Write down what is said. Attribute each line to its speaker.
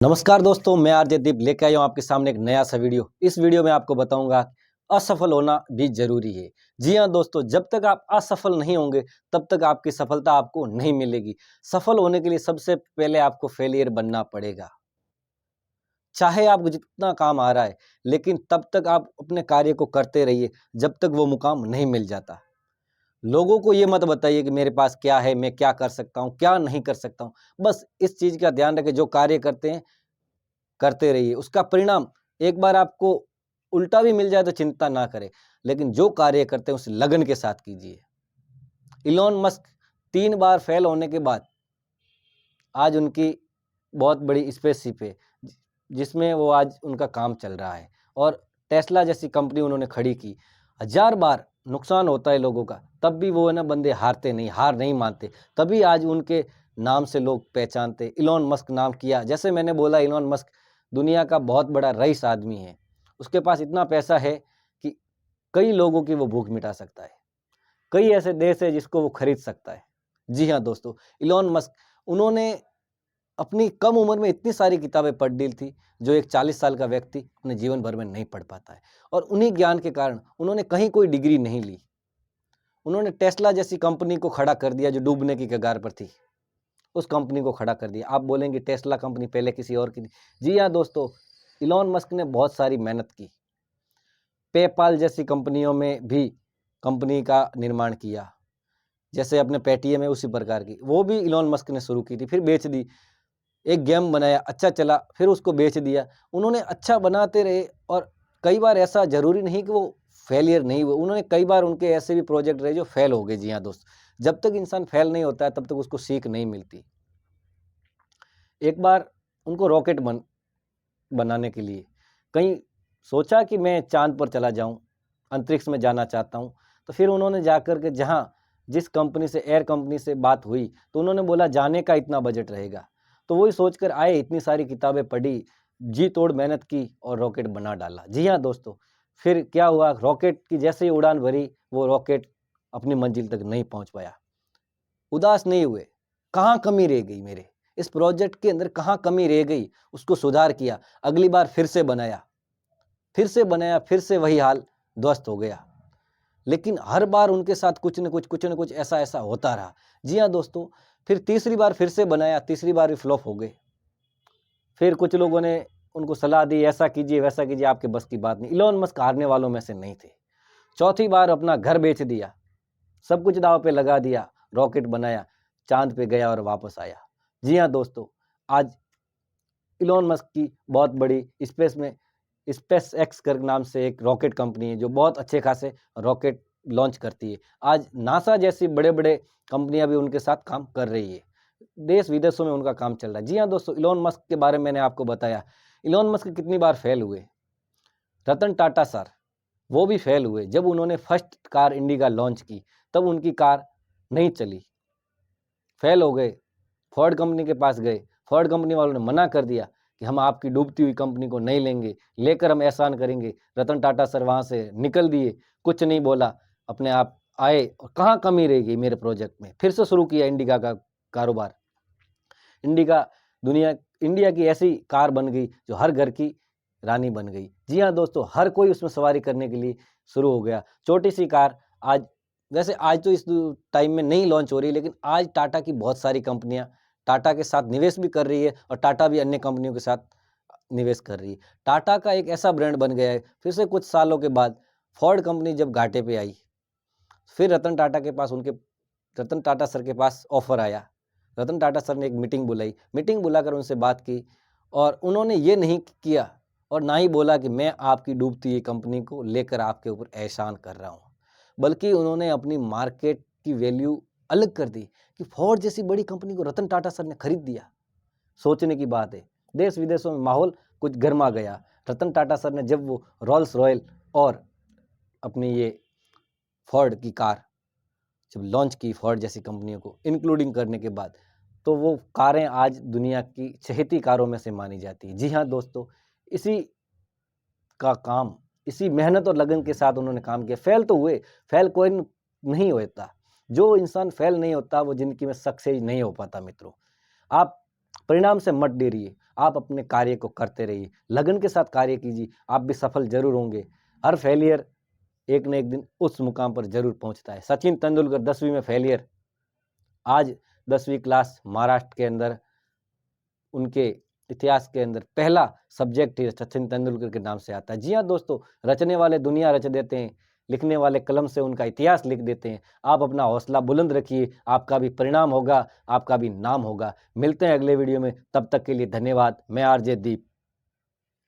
Speaker 1: नमस्कार दोस्तों, मैं आरजे दीप लेके आया हूँ आपके सामने एक नया सा वीडियो। इस वीडियो में आपको बताऊंगा असफल होना भी जरूरी है। जी हाँ दोस्तों, जब तक आप असफल नहीं होंगे तब तक आपकी सफलता आपको नहीं मिलेगी। सफल होने के लिए सबसे पहले आपको फेलियर बनना पड़ेगा। चाहे आपको जितना काम आ रहा है, लेकिन तब तक आप अपने कार्य को करते रहिए जब तक वो मुकाम नहीं मिल जाता। लोगों को ये मत बताइए कि मेरे पास क्या है, मैं क्या कर सकता हूँ, क्या नहीं कर सकता हूँ। बस इस चीज का ध्यान रखें, जो कार्य करते हैं करते रहिए। उसका परिणाम एक बार आपको उल्टा भी मिल जाए तो चिंता ना करें, लेकिन जो कार्य करते हैं उसे लगन के साथ कीजिए। इलॉन मस्क 3 बार फेल होने के बाद आज उनकी बहुत बड़ी स्पेसशिप है, जिसमें वो आज उनका काम चल रहा है। और टेस्ला जैसी कंपनी उन्होंने खड़ी की। 1000 बार नुकसान होता है लोगों का, तब भी वो है ना बंदे हारते नहीं, हार नहीं मानते। तभी आज उनके नाम से लोग पहचानते। इलॉन मस्क नाम किया, जैसे मैंने बोला, इलॉन मस्क दुनिया का बहुत बड़ा रईस आदमी है। उसके पास इतना पैसा है कि कई लोगों की वो भूख मिटा सकता है। कई ऐसे देश है जिसको वो खरीद सकता है। जी हाँ दोस्तों, इलॉन मस्क, उन्होंने अपनी कम उम्र में इतनी सारी किताबें पढ़ ली थी, जो एक 40 साल का व्यक्ति अपने जीवन भर में नहीं पढ़ पाता है। और उन्हीं ज्ञान के कारण उन्होंने कहीं कोई डिग्री नहीं ली। उन्होंने टेस्ला जैसी कंपनी को खड़ा कर दिया, जो डूबने की कगार पर थी। उस कंपनी को खड़ा कर दिया। आप बोलेंगे टेस्ला कंपनी पहले किसी और की थी। जी हाँ दोस्तों, इलॉन मस्क ने बहुत सारी मेहनत की। पेपाल जैसी कंपनियों में भी कंपनी का निर्माण किया। जैसे अपने पेटीएम है, उसी प्रकार की वो भी इलॉन मस्क ने शुरू की थी, फिर बेच दी। एक गेम बनाया, अच्छा चला, फिर उसको बेच दिया। उन्होंने अच्छा बनाते रहे। और कई बार ऐसा जरूरी नहीं कि वो फेलियर नहीं हुए, उन्होंने कई बार उनके ऐसे भी प्रोजेक्ट रहे जो फेल हो गए। जी हाँ दोस्त, जब तक इंसान फेल नहीं होता है तब तक उसको सीख नहीं मिलती। एक बार उनको रॉकेट बनाने के लिए कहीं सोचा कि मैं चांद पर चला जाऊं, अंतरिक्ष में जाना चाहता हूं। तो फिर उन्होंने जाकर के जहां जिस कंपनी से, एयर कंपनी से बात हुई, तो उन्होंने बोला जाने का इतना बजट रहेगा। तो वही सोचकर आए, इतनी सारी किताबें पढ़ी, जी तोड़ मेहनत की और रॉकेट बना डाला। जी हाँ दोस्तों, फिर क्या हुआ, रॉकेट की जैसे ही उड़ान भरी, वो रॉकेट अपनी मंजिल तक नहीं पहुंच पाया। उदास नहीं हुए, कहाँ कमी रह गई मेरे इस प्रोजेक्ट के अंदर, कहाँ कमी रह गई, उसको सुधार किया। अगली बार फिर से बनाया, फिर से बनाया, फिर से वही हाल, ध्वस्त हो गया। लेकिन हर बार उनके साथ कुछ न कुछ ऐसा ऐसा होता रहा। जी हाँ दोस्तों, फिर तीसरी बार फिर से बनाया, तीसरी बार भी फ्लॉप हो गए। फिर कुछ लोगों ने उनको सलाह दी, ऐसा कीजिए वैसा कीजिए, आपके बस की बात नहीं। इलॉन मस्क हारने वालों में से नहीं थे। चौथी बार अपना घर बेच दिया, सब कुछ दांव पे लगा दिया, रॉकेट बनाया, चांद पे गया और वापस आया। जी हाँ दोस्तों, आज इलॉन मस्क की बहुत बड़ी स्पेस एक्स कर नाम से एक रॉकेट कंपनी है, जो बहुत अच्छे खासे रॉकेट लॉन्च करती है। आज नासा जैसी बड़े बड़े कंपनियां भी उनके साथ काम कर रही है। देश विदेशों में उनका काम चल रहा है। जी हाँ दोस्तों, इलॉन मस्क के बारे में मैंने आपको बताया। इलॉन मस्क कितनी बार फेल हुए। रतन टाटा सर, वो भी फेल हुए। जब उन्होंने फर्स्ट कार इंडिका लॉन्च की, तब उनकी कार नहीं चली, फेल हो गए। फोर्ड कंपनी के पास गए, फोर्ड कंपनी वालों ने मना कर दिया कि हम आपकी डूबती हुई कंपनी को नहीं लेंगे, लेकर हम एहसान करेंगे। रतन टाटा सर वहां से निकल दिए, कुछ नहीं बोला, अपने आप आए। और कहाँ कमी रह गई मेरे प्रोजेक्ट में, फिर से शुरू किया इंडिका का कारोबार। इंडिका इंडिया की ऐसी कार बन गई जो हर घर की रानी बन गई। जी हाँ दोस्तों, हर कोई उसमें सवारी करने के लिए शुरू हो गया। छोटी सी कार आज, वैसे आज तो इस टाइम में नहीं लॉन्च हो रही, लेकिन आज टाटा की बहुत सारी कंपनियां टाटा के साथ निवेश भी कर रही है, और टाटा भी अन्य कंपनियों के साथ निवेश कर रही है। टाटा का एक ऐसा ब्रांड बन गया है। फिर से कुछ सालों के बाद फोर्ड कंपनी जब घाटे पे आई, फिर रतन टाटा सर के पास ऑफर आया। रतन टाटा सर ने एक मीटिंग बुलाई, मीटिंग बुलाकर उनसे बात की, और उन्होंने ये नहीं किया और ना ही बोला कि मैं आपकी डूबती हुई कंपनी को लेकर आपके ऊपर एहसान कर रहा हूँ, बल्कि उन्होंने अपनी मार्केट की वैल्यू अलग कर दी कि फोर्ड जैसी बड़ी कंपनी को रतन टाटा सर ने खरीद दिया। सोचने की बात है। देश विदेशों में माहौल कुछ गर्मा गया। रतन टाटा सर ने जब वो रोल्स रॉयल और अपनी ये फोर्ड की कार जब लॉन्च की, फोर्ड जैसी कंपनियों को इंक्लूडिंग करने के बाद, तो वो कारें आज दुनिया की चहेती कारों में से मानी जाती है। जी हाँ दोस्तों, इसी का काम, इसी मेहनत और लगन के साथ उन्होंने काम किया। फेल तो हुए, फेल कोई नहीं होता। जो इंसान फेल नहीं होता वो जिंदगी में सक्सेस नहीं हो पाता। मित्रों, आप परिणाम से मत डरिए, आप अपने कार्य को करते रहिए, लगन के साथ कार्य कीजिए, आप भी सफल जरूर होंगे। हर फेलियर एक न एक दिन उस मुकाम पर जरूर पहुंचता है। सचिन तेंदुलकर 10वीं में फेलियर, आज 10वीं क्लास महाराष्ट्र के अंदर उनके इतिहास के अंदर पहला सब्जेक्ट ही सचिन तेंदुलकर के नाम से आता है। जी हाँ दोस्तों, रचने वाले दुनिया रच देते हैं, लिखने वाले कलम से उनका इतिहास लिख देते हैं। आप अपना हौसला बुलंद रखिए, आपका भी परिणाम होगा, आपका भी नाम होगा। मिलते हैं अगले वीडियो में, तब तक के लिए धन्यवाद। मैं आरजे दीप।